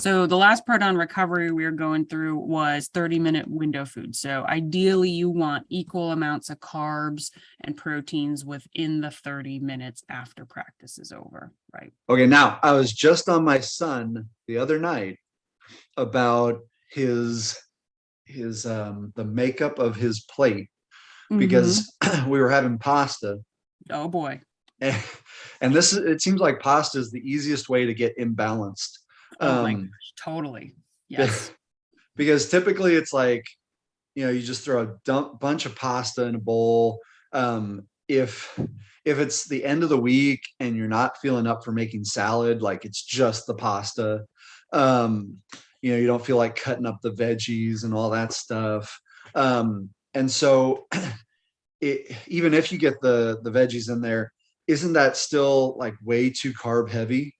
So the last part on recovery we were going through was 30-minute window food. So ideally you want equal amounts of carbs and proteins within the 30 minutes after practice is over, right? Okay, now I was just on my son the other night about the makeup of his plate because we were having pasta. Oh boy. And it seems like pasta is the easiest way to get imbalanced. Oh my gosh, totally. Yes. Because typically it's like, you just throw a bunch of pasta in a bowl. If it's the end of the week and you're not feeling up for making salad, like it's just the pasta. You don't feel like cutting up the veggies and all that stuff. And so even if you get the veggies in there, isn't that still like way too carb heavy?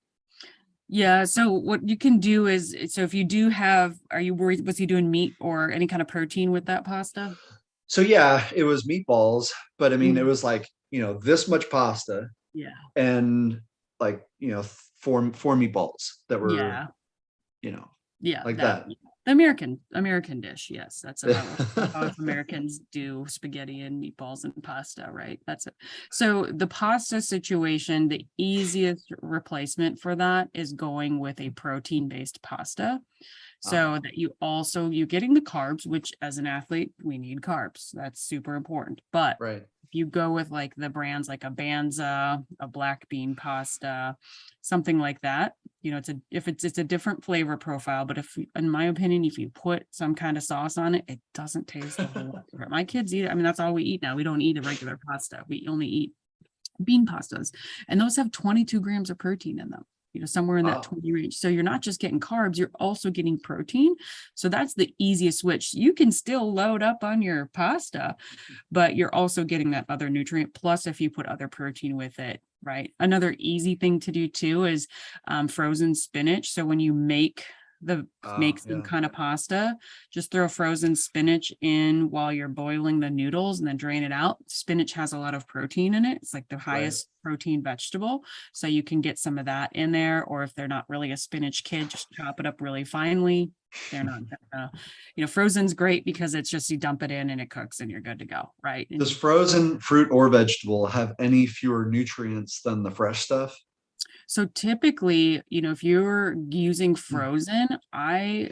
Yeah. So what you can do is, so if you do have, are you worried, was he doing meat or any kind of protein with that pasta? So yeah, it was meatballs, but I mean, it Mm. was like, this much pasta Yeah. and like, four meatballs that were, Yeah. you know, Yeah. like That that. the American dish. Yes. That's about how Americans do spaghetti and meatballs and pasta, right? That's it. So the pasta situation, the easiest replacement for that is going with a protein-based pasta. So that you're getting the carbs, which as an athlete, we need carbs. That's super important. But Right. if you go with like the brands like a Banza, a black bean pasta, something like that, it's a different flavor profile. But if, in my opinion, if you put some kind of sauce on it, it doesn't taste a whole lot different. My kids eat it. I mean, that's all we eat now. We don't eat a regular pasta. We only eat bean pastas, and those have 22 grams of protein in them, somewhere in that 20 range. So you're not just getting carbs, you're also getting protein. So that's the easiest switch. You can still load up on your pasta, but you're also getting that other nutrient. Plus, if you put other protein with it, right? Another easy thing to do too is frozen spinach. So when you make some kind of pasta, just throw frozen spinach in while you're boiling the noodles and then drain it out. Spinach has a lot of protein in it. It's like the highest protein vegetable. So you can get some of that in there. Or if they're not really a spinach kid, just chop it up really finely. They're not frozen's great because it's just you dump it in and it cooks and you're good to go, right? Does frozen fruit or vegetable have any fewer nutrients than the fresh stuff? So typically, if you're using frozen, I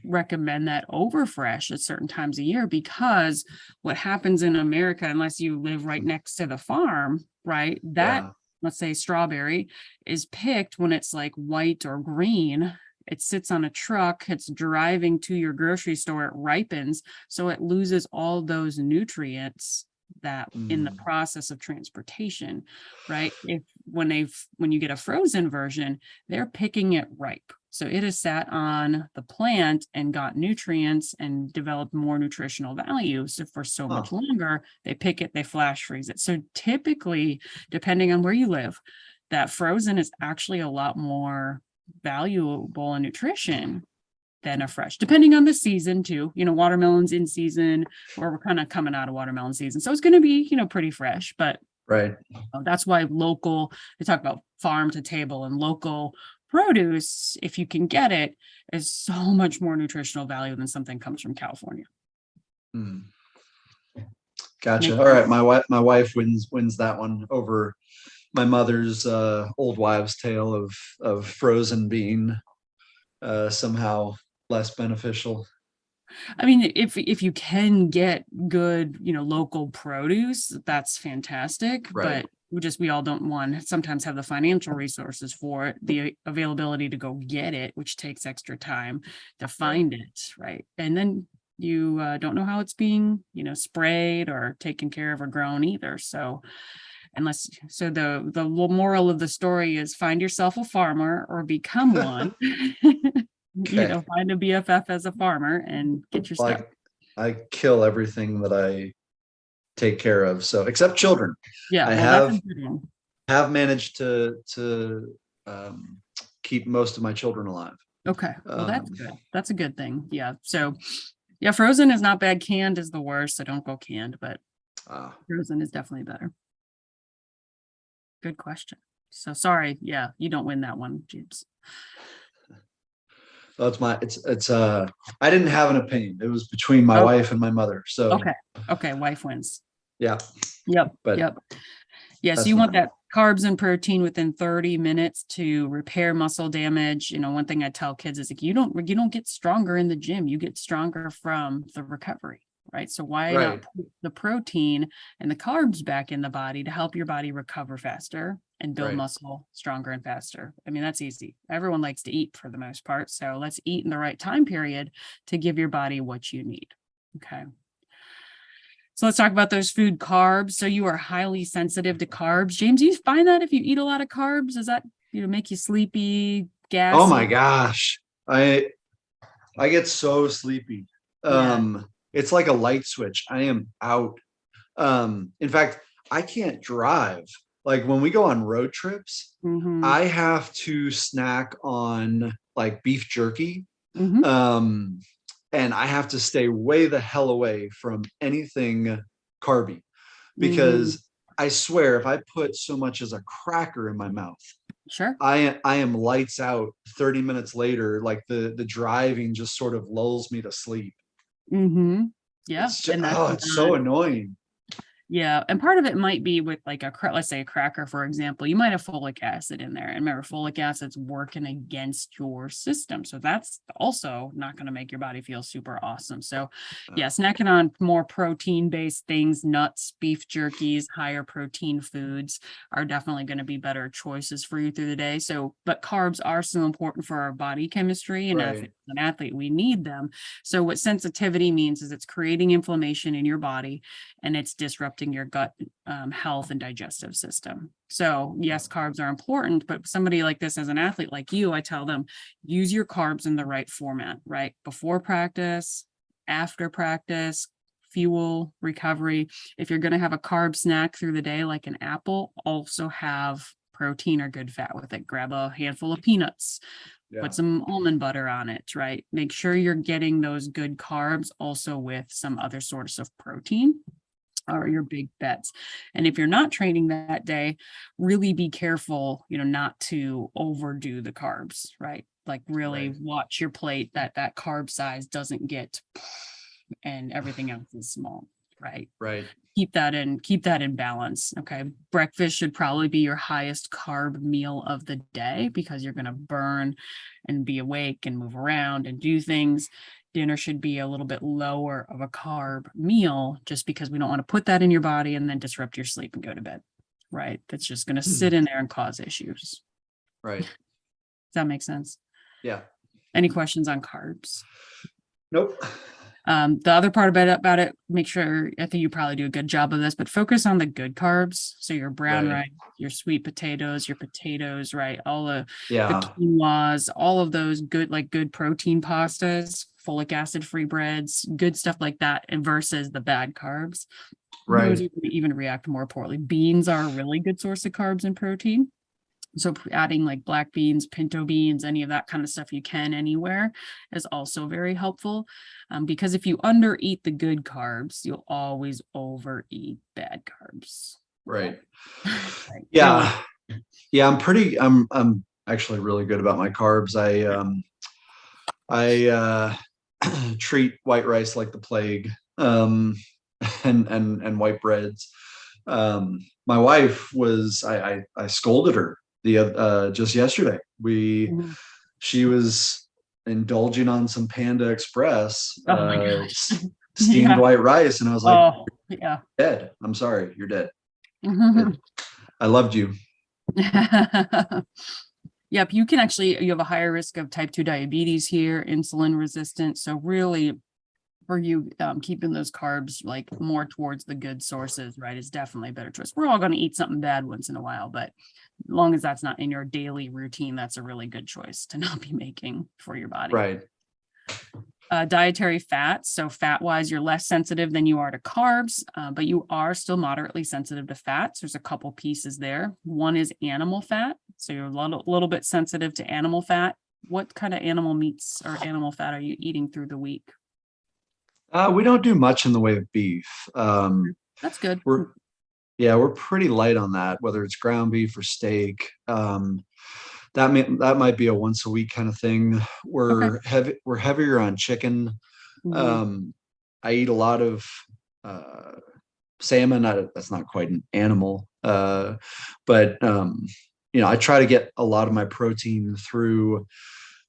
recommend that over fresh at certain times of year, because what happens in America, unless you live right next to the farm, right? That, let's say strawberry, is picked when it's like white or green. It sits on a truck, it's driving to your grocery store, it ripens, so it loses all those nutrients that in the process of transportation, right? When you get a frozen version, they're picking it ripe. So it has sat on the plant and got nutrients and developed more nutritional value. So for so much longer, they pick it, they flash freeze it. So typically, depending on where you live, that frozen is actually a lot more valuable in nutrition than a fresh, depending on the season too. Watermelon's in season, or we're kind of coming out of watermelon season. So it's going to be, pretty fresh, but that's why they talk about farm to table, and local produce, if you can get it, is so much more nutritional value than something comes from California. Gotcha. All right. My wife wins that one over my mother's old wives' tale of frozen being somehow less beneficial. I mean, if you can get good, local produce, that's fantastic. But we all don't sometimes have the financial resources for it, the availability to go get it, which takes extra time to find it, right? And then you don't know how it's being, sprayed or taken care of or grown either. So the moral of the story is find yourself a farmer or become one. Find a BFF as a farmer and get your stuff. I kill everything that I take care of. So except children. Yeah. I That's a good one. have managed to keep most of my children alive. Okay. Well, that's good. That's a good thing. Yeah. So yeah, frozen is not bad. Canned is the worst. So don't go canned, but frozen is definitely better. Good question. So sorry. Yeah, you don't win that one, James. That's my, it's I didn't have an opinion. It was between my Oh, wife and my mother. So okay. Okay. Wife wins. yeah, Yep. but Yep. Yeah, so that's you want fine. that carbs and protein within 30 minutes to repair muscle damage. One thing I tell kids is like you don't get stronger in the gym, you get stronger from the recovery, right? So why not Right. put the protein and the carbs back in the body to help your body recover faster and build Right. muscle stronger and faster? I mean, that's easy. Everyone likes to eat for the most part, so let's eat in the right time period to give your body what you need. Okay. So let's talk about those food carbs. So you are highly sensitive to carbs. James, do you find that if you eat a lot of carbs, does that, make you sleepy, Oh my gassy? gosh. I get so sleepy. Yeah. It's like a light switch. I am out. In fact, I can't drive. Like when we go on road trips, Mm-hmm. I have to snack on like beef jerky. Mm-hmm. Um, and I have to stay way the hell away from anything carby Mm-hmm. because I swear if I put so much as a cracker in my mouth, Sure. I am lights out 30 minutes later. Like the driving just sort of lulls me to sleep. Mm-hmm. Yeah. It's just, And that's oh, it's not so annoying. Yeah, and part of it might be with like let's say a cracker, for example, you might have folic acid in there. And remember, folic acid's working against your system. So that's also not going to make your body feel super awesome. So Uh, yeah, snacking on more protein-based things, nuts, beef jerkies, higher protein foods are definitely going to be better choices for you through the day. So, but carbs are so important for our body chemistry. And if right. it's an athlete, we need them. So what sensitivity means is it's creating inflammation in your body and it's disrupting your gut health and digestive system. So yes, carbs are important, but somebody like this as an athlete like you, I tell them, use your carbs in the right format, right? Before practice, after practice, fuel, recovery. If you're going to have a carb snack through the day, like an apple, also have protein or good fat with it. Grab a handful of peanuts, put Yeah. some almond butter on it, right? Make sure you're getting those good carbs also with some other source of protein are your big bets. And if you're not training that day, really be careful, not to overdo the carbs, right? Like really Right. watch your plate that carb size doesn't get and everything else is small, right? Right. Keep that in balance. Okay. Breakfast should probably be your highest carb meal of the day because you're going to burn and be awake and move around and do things. Dinner should be a little bit lower of a carb meal just because we don't want to put that in your body and then disrupt your sleep and go to bed. Right. That's just going to Hmm. sit in there and cause issues. Right. Does that make sense? Yeah. Any questions on carbs? Nope. The other part about it, make sure, I think you probably do a good job of this, but focus on the good carbs. So your brown Right. rice, your sweet potatoes, your potatoes, right? All the Yeah. quinoas, all of those good protein pastas, folic acid free breads, good stuff like that, and versus the bad carbs. Those Right. are gonna even react more poorly. Beans are a really good source of carbs and protein. So adding like black beans, pinto beans, any of that kind of stuff you can anywhere is also very helpful. Because if you undereat the good carbs, you'll always overeat bad carbs. Right. Right. You don't want Yeah. Yeah. I'm actually really good about my carbs. I treat white rice like the plague. And white breads. My wife was I scolded her just yesterday. Mhm. She was indulging on some Panda Express Oh my gosh. steamed Yeah. white rice, and I was like, Oh, yeah. dead. I'm sorry, you're dead. Mhm. I loved you. Yep, you have a higher risk of type 2 diabetes here, insulin resistant. So really for you, keeping those carbs like more towards the good sources, right, is definitely a better choice. We're all going to eat something bad once in a while, but as long as that's not in your daily routine, that's a really good choice to not be making for your body. Right. Dietary fats. So fat wise, you're less sensitive than you are to carbs, but you are still moderately sensitive to fats. There's a couple pieces there. One is animal fat. So you're a little bit sensitive to animal fat. What kind of animal meats or animal fat are you eating through the week? We don't do much in the way of beef. That's good. We're pretty light on that, whether it's ground beef or steak. that might be a once a week kind of thing. Okay. We're heavier on chicken. Mhm. Um, I eat a lot of salmon. That's not quite an animal, but I try to get a lot of my protein through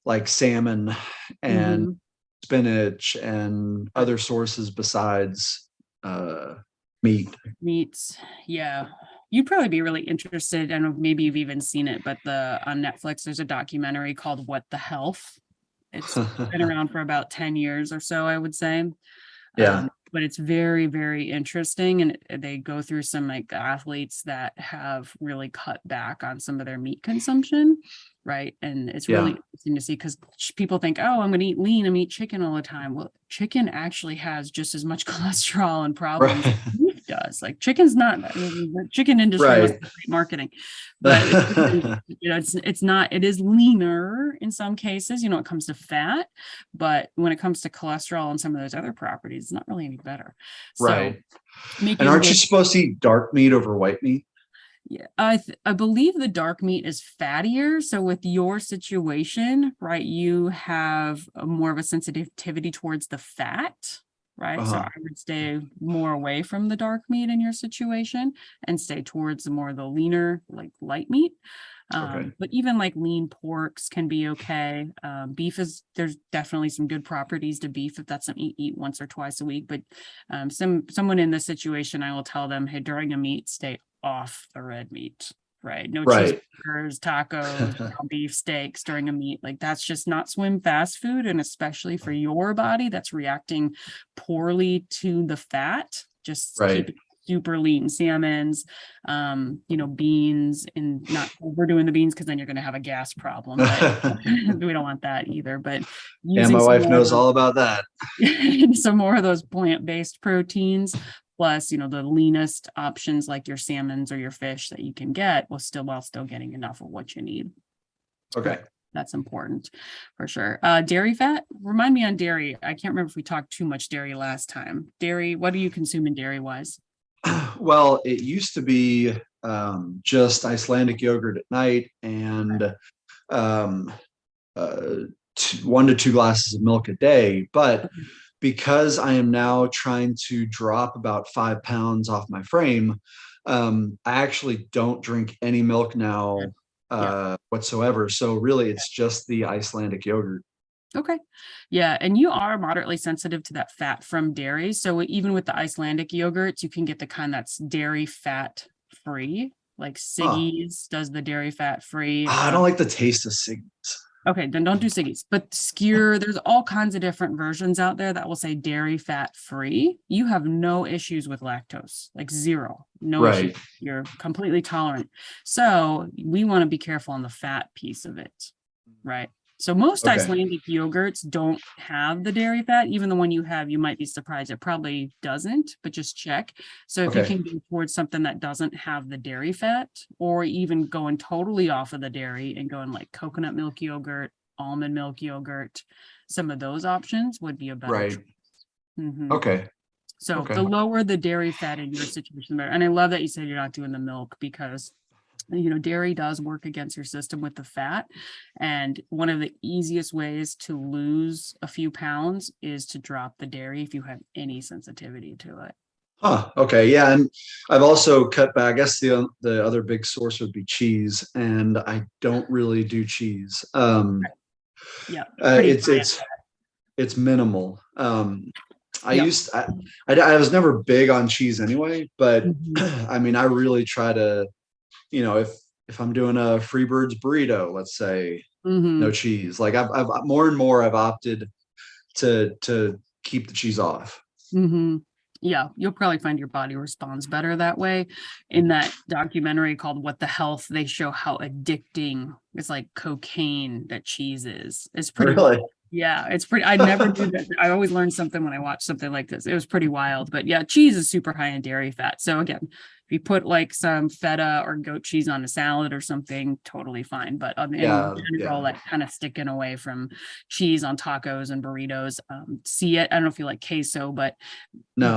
like salmon and Mhm. spinach and other sources besides meat. Meats. Yeah. You'd probably be really interested. I don't know, maybe you've even seen it, but on Netflix, there's a documentary called What the Health. It's been around for about 10 years or so, I would say. Yeah, But it's very, very interesting. And they go through some like athletes that have really cut back on some of their meat consumption. Right. And it's really yeah, interesting to see because people think, oh, I'm going to eat lean, I'm gonna eat chicken all the time. Well, chicken actually has just as much cholesterol and problems right, as beef does. Like chicken's not, I mean, the chicken industry must right. be great marketing, but it's not, it is leaner in some cases, when it comes to fat, but when it comes to cholesterol and some of those other properties, it's not really any better. So Right. And making aren't you good, supposed to eat dark meat over white meat? yeah, I believe the dark meat is fattier. So with your situation, right, you have more of a sensitivity towards the fat, right? So I Uh-huh. would stay more away from the dark meat in your situation and stay towards more of the leaner, like light meat. Okay. But even like lean porks can be okay. Beef there's definitely some good properties to beef if that's something you eat once or twice a week. But someone in this situation, I will tell them, hey, during a meat, stay off the red meat, right? No Right. cheeseburgers, tacos, ground beef steaks during a meat. Like that's just not swim fast food. And especially for your body that's reacting poorly to the fat, just keep Right. it super lean salmons, beans, and not overdoing the beans because then you're going to have a gas problem. But we don't want that either. But Yeah, using my some wife more of knows those all about that. some more of those plant-based proteins, plus, the leanest options like your salmons or your fish that you can get while still getting enough of what you need. Okay. Right. That's important for sure. Dairy fat, remind me on dairy. I can't remember if we talked too much dairy last time. Dairy, what are you consuming dairy wise? Well, it used to be just Icelandic yogurt at night and um, uh, 1 to 2 glasses of milk a day. But Okay. because I am now trying to drop about 5 pounds off my frame, I actually don't drink any milk now Yeah. whatsoever. So really, it's just the Icelandic yogurt. Okay. Yeah. And you are moderately sensitive to that fat from dairy. So even with the Icelandic yogurts, you can get the kind that's dairy fat free. Like Huh. Siggy's does the dairy fat free. I don't like the taste of cigarettes. Okay, then don't do Siggy's. But skewer, there's all kinds of different versions out there that will say dairy fat free. You have no issues with lactose, like zero, no issue. Right. You're completely tolerant. So we want to be careful on the fat piece of it, right? So most Okay. Icelandic yogurts don't have the dairy fat. Even the one you have, you might be surprised. It probably doesn't, but just check. So if you Okay. can go towards something that doesn't have the dairy fat, or even going totally off of the dairy and going like coconut milk yogurt, almond milk yogurt, some of those options would be a better choice. Right. Mhm. Okay. So the Okay. lower the dairy fat in your situation, the better. And I love that you said you're not doing the milk because dairy does work against your system with the fat. And one of the easiest ways to lose a few pounds is to drop the dairy if you have any sensitivity to it. Huh. Okay. Yeah. And I've also cut back. I guess the other big source would be cheese, and I don't really do cheese. Yeah, pretty It's high. it's minimal. I Yep. used I was never big on cheese anyway, but Mhm. I mean, I really try to, if I'm doing a Freebirds burrito, let's say, no Mhm. cheese. Like I've more and more I've opted to keep the cheese off. Mhm. Yeah, you'll probably find your body responds better that way. In that documentary called What the Health, they show how addicting it's like cocaine that cheese is. It's pretty Really? wild. Yeah, it's pretty I never knew that. I always learn something when I watch something like this. It was pretty wild. But yeah, cheese is super high in dairy fat. So again, if you put like some feta or goat cheese on a salad or something, totally fine. But in Yeah. general, Yeah. like kind of sticking away from cheese on tacos and burritos. See it. I don't know if you like queso, but the No.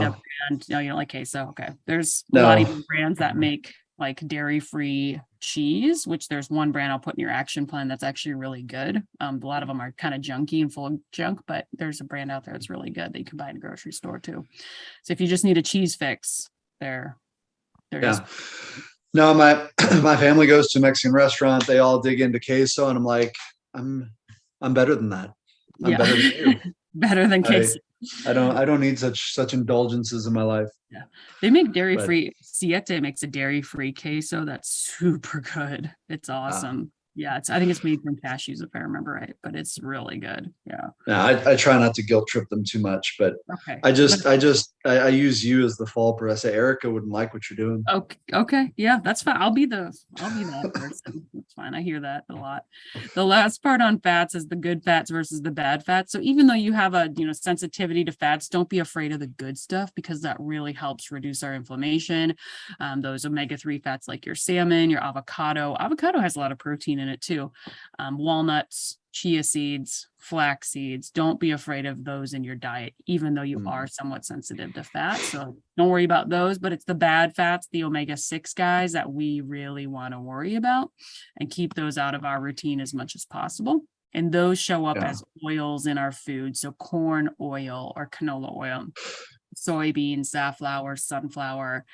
brand, no, you don't like queso. Okay. There's a lot of No. even brands that make like dairy-free cheese, which there's one brand I'll put in your action plan that's actually really good. A lot of them are kind of junky and full of junk, but there's a brand out there that's really good that you can buy in a grocery store too. So if you just need a cheese fix, there is. Yeah. No, my my family goes to a Mexican restaurant. They all dig into queso, and I'm like, I'm better than that. I'm better than you. Better than queso. I don't need such indulgences in my life. Yeah, they make dairy-free. Siete makes a dairy-free queso that's super good. It's awesome. Yeah, I think it's made from cashews if I remember right, but it's really good. Yeah. Yeah, I try not to guilt trip them too much, but Okay. I use you as the fulcrum. I say Erica wouldn't like what you're doing. Okay. Yeah, that's fine. I'll be that person. That's fine. I hear that a lot. The last part on fats is the good fats versus the bad fats. So even though you have a sensitivity to fats, don't be afraid of the good stuff, because that really helps reduce our inflammation. Those omega-3 fats like your salmon, your avocado. Avocado has a lot of protein in it too. Walnuts, chia seeds, flax seeds. Don't be afraid of those in your diet, even though you are somewhat sensitive to fat. So don't worry about those, but it's the bad fats, the omega-6 guys, that we really want to worry about and keep those out of our routine as much as possible. And those show up as oils in our food. So corn oil or canola oil, soybean, safflower, sunflower,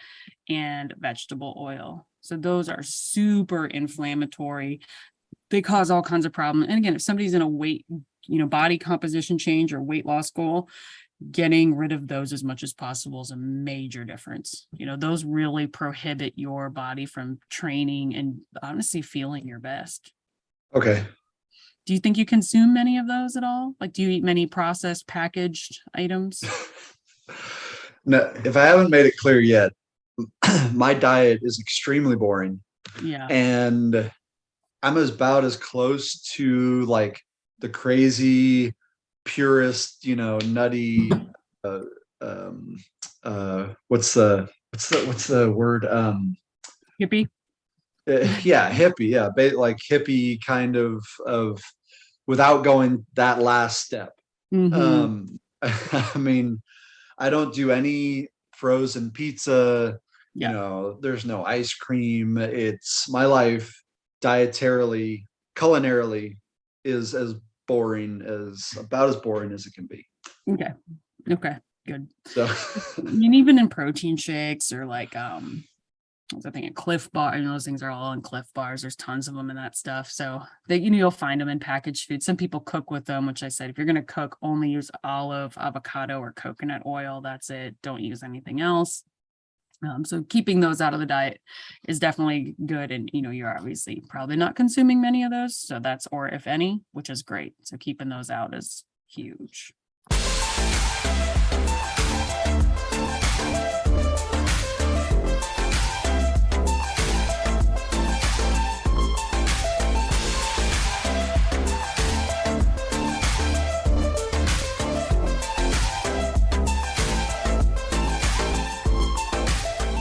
and vegetable oil. So those are super inflammatory. They cause all kinds of problems. And again, if somebody's in a weight, body composition change or weight loss goal, getting rid of those as much as possible is a major difference. Those really prohibit your body from training and honestly feeling your best. Okay. Do you think you consume many of those at all? Like, do you eat many processed packaged items? No, if I haven't made it clear yet, my diet is extremely boring. Yeah. And I'm about as close to like the crazy purist, nutty, what's the word? Hippie? Yeah, hippie. Yeah. Like hippie kind of without going that last step. Mm-hmm. I mean, I don't do any frozen pizza. Yeah. There's no ice cream. It's my life dietarily, culinarily is about as boring as it can be. Okay, good. So And even in protein shakes or like I was thinking Cliff Bar, those things are all in Cliff Bars. There's tons of them in that stuff. So they, you'll find them in packaged food. Some people cook with them, which I said, if you're going to cook, only use olive, avocado, or coconut oil. That's it. Don't use anything else. So keeping those out of the diet is definitely good. And, you're obviously probably not consuming many of those. So that's, or if any, which is great. So keeping those out is huge.